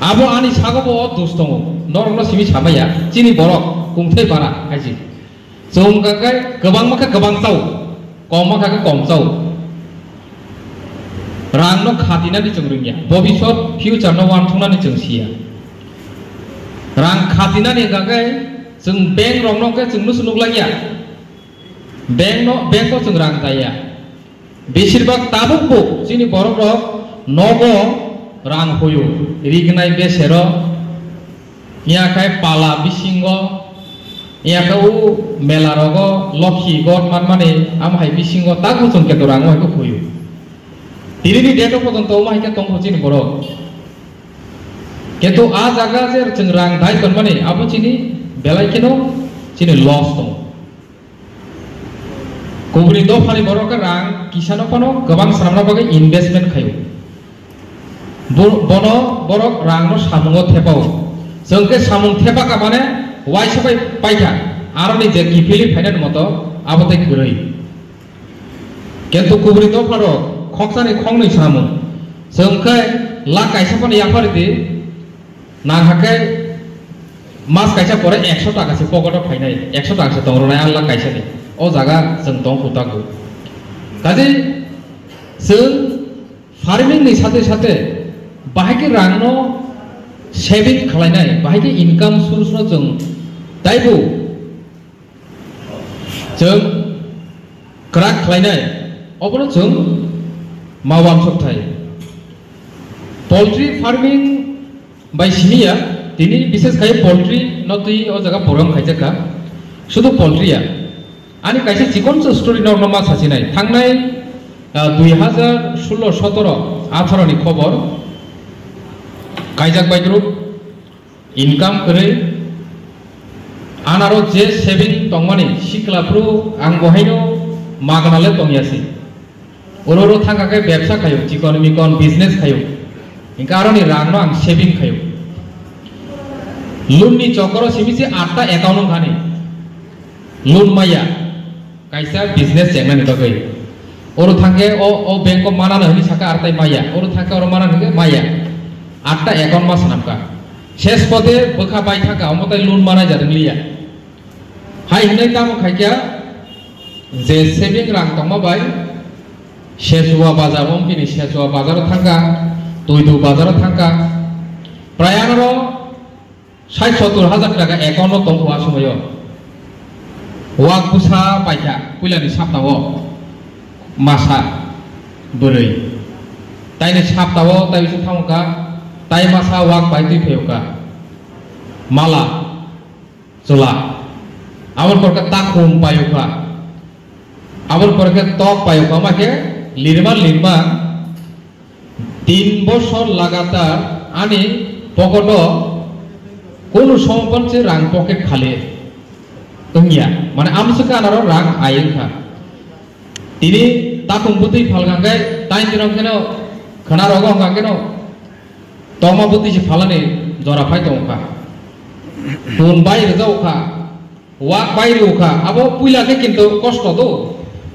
abo ani sago bo dustongo norno simi samaya chini borok kungthai bara haji jom gagai gobang maka gobang tau kom maka kom tau rang no khatina ni chungringya bobisot future no wan thungna ni chungsia rang khatina ni gagai jung bank rong no ke jung nu sunuk lagya bank ko jung rang taya beshirbag tabuk bo chini borok rok nogo rang hoyo rignai besero ia kai pala bisingo ia kau melarogo lokhi god man amhai bisingo tagu jung ke dorang ko hoyo diri di deto potonto mah ke tong hocin borok ketu a jaga jer jung rang dai kon mane abo chini belai keno chini loss tong kubri do phani borok rang kisano kono gobang samna bagai investment khayo bono borok rang no samungo thepao jengke samung thepaka mane waisabai paikha aroni je gifili phainen moto abote gurei kentu kubri do pharo khoksani khongnoi samung jengke la kaisapon yapariti nanghakai mas kaisa pore 100 টাকা se pokoto phainai 100 টাকা se tongrona alla kaisa ni o jaga jeng tong hutaku kaje jeng farming ni sate sate bahai rangno saving khlainai bahai income source no jeng taibu jeng krak khlainai obono jeng mawam sokthai poultry farming by simia tini বিশেষ kai poultry no tui o jaga program khaijaka শুধু poultry ya ani kaisa chikon story no ma sasinai thangnai 2016 17 18 ni khobor kaijak bai group income kore anaro je saving tongmani siklapru ang bohaino magnale tongyasi ororo thanga kai ব্যবসা khayo chikon mikon business khayo inka aroni rangno ang saving khayo loan ni chokoro simisi 8 account ngani loan maya kaisa business jengna ni togai oru thangke o bank ko mana ni saka artai maya oru thangke oru mana ni maya 8 account ma sanamka shesh pode bokha bai thaka omotai loan mana jadeng liya hai hinai tamo khaikya je saving rang tongma bai sheshwa bazar ompini sheshwa bazar thangka toidu bazar thangka prayano 60-70 হাজার টাকা account তং হওয়া সময় walk বুসা পাইকা কইলানি সাপতাও মাসা বরই তাইনে সাপতাও তাই বিসে থামকা তাই মাসা walk পাইতি ফেওকা মালা চলা আবার পরকা তাকুম পায়ুকা আবার পরকা তক পায়ুকা আমাকে লিরমা 3 বছর লাগাতার আনি পকেট কোন সম্পর্কে রাং পকেট খালে তংয়া মানে আমসকা আনারো রাং আইনখা তিনি তাকুম বুতি ফালগাঙ্গাই তাই দিনং কেন খানা রগং গাঙ্গেনো তমা বুতি সে ফালানে জরা ফাই তংখা কোন বাইরে যাওখা ওয়াক বাইরে ওখা আবো পুইলাকে কিন্তু কষ্ট তো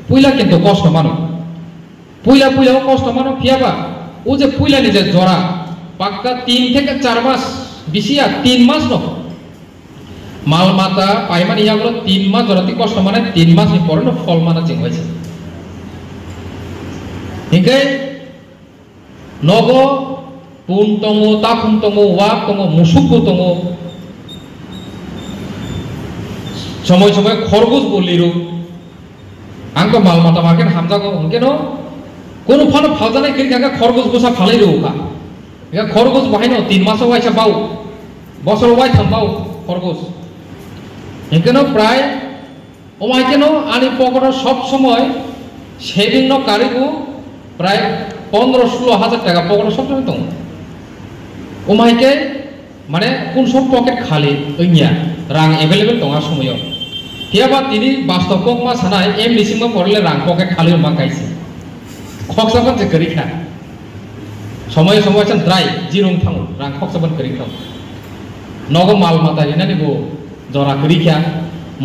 পুইলা কিন্তু কষ্ট মানো পুইলাও কষ্ট মানো কিয়াবা ও যে পুইলা নিজে জরা পাক্কা 3 থেকে 4 মাস বিশিয়া 3 মাস ন মাল মাতা পাইমানি ইয়াগুলো 3 মাস জরাতি কষ্ট মানে 3 মাস পরে ন ফল মানা চিং হয়েছে হিংকে নগ পুন তঙ্গ তাকুম তঙ্গ ওয়াক তঙ্গ মুসুক তঙ্গ সময় সময় খরগোশ বলিরু আঙ্ক মাল মাতা মার্কেট হামজাগো কেন কোন ফানো ফালজানাই করি কাকা খরগোশ বসা ফালাইরু কা একা খরগোশ বাহিনো 3 মাস ওয়াইছা বাউ বছর ওয়াই থামবাও খরগোশ এখানে প্রায় ওমাই কেন আনি পকেট সব সময় সেভিং ন কারিগু প্রায় 15-16 হাজার টাকা পকেট সব সময় তো ওমাইকে মানে কোন সব পকেট খালি ওইয়া রাং এভেলেবল দঙা সময় কিয়াবা তিনি বাস্তব মা সানাই এম লিসিংমা পড়লে রাং পকেট খালি মা গাইছে খকসাবন যে করি খা সময় সময় চান দ্রাই জিরং থাং রাং খকসাবন করি থাং নগ মাল মাতা হিনানি বো জরা করি খা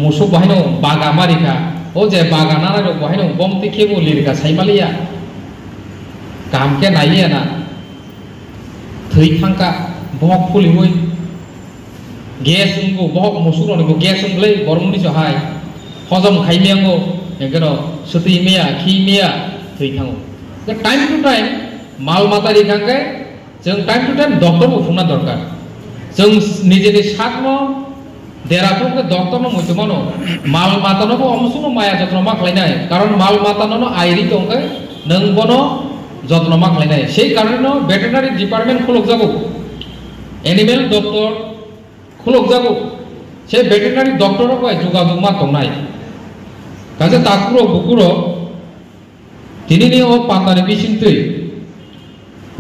মুসুক বাহিনো বাগা মারিখা ও যে বাগা নানা বাহিনো বমতি খেবো লিরিকা সাইমালিয়া কামকে নাইয়া না thoi thangka bohok puli hoi gas ungo bohok musuro ni gas unglei bormuni so hai hojom khaimeango engeno suti mea khi mea thoi thango time to time mal matari thangke जों time to time doctor को फुंना दरकार जों निजेनि साकनो देराफोरखौ doctor no मुजुमानो माल मातानो को अमसुनो माया जत्न मा खालायनाय कारण माल मातानो आइरि दंगे नों बनो जत्न मा खालायनाय সেই কারণে ভেটেরিনারি ডিপার্টমেন্ট খুলক যাবো এনিমেল ডক্টর খুলক যাবো সেই ভেটেরিনারি ডক্টর को যোগাযোগ मा दंनाय কাজে তাকুরো বুকুরো দিনিনি ও পান্দানি बिसिंतै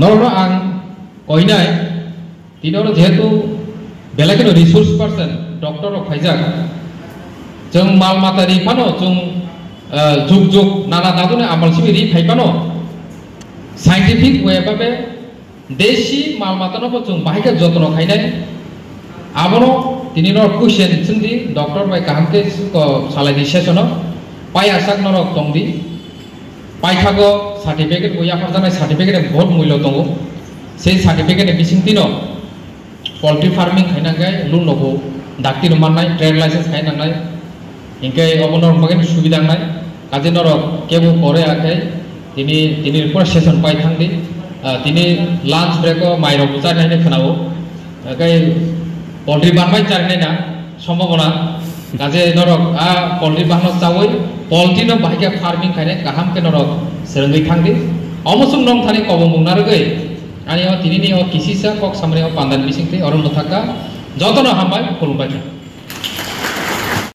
नरनो आं कइनाय तिनरो जेहेतु बेलेगनो रिसोर्स पर्सन डॉक्टर ऑफ फाइजाक जों माल मातारि फानो जों जुग जुग नाना दादुने आमलसिबि रि फाइबानो साइंटिफिक वे बाबे देशी माल मातानो जों बाहायके जतन खाइनाय आबनो तिनिनो क्वेश्चन सोंदि डॉक्टर बाय काहामके सालायनि सेसनो पाय आसाक नरक दंदि पाइथागो सार्टिफिकेट गया जानाय सार्टिफिकेट बहुत मूल्य दङ से सार्टिफिकेट बिसिंतिनो पोल्ट्री फार्मिंग खाइनांगाय लुन नबो डाक्टर माननाय ट्रेड लाइसेंस खाइनांनाय इनके अबनर मगेन सुबिदा नाय काजे नर केबो करे आखै तिनि पर सेशन पाइ थांदि तिनि लांच ब्रेक माइरो बुजानायने खोनाबो गाय पोल्ट्री बानबाय जारनाय ना सम्भावना काजे नरक आ पोल्ट्री बानो चावै पोल्ट्री न बाहायके फार्मिंग खाइने गाहाम के नरक सेरंगै थांदि अमसुम नम थानि कबो मुंनारगै आनि तिनिनि किसिसा कक सामरे पान्दान बिसिंथि अरम थाका जतन हामबाय खुलुमबाय।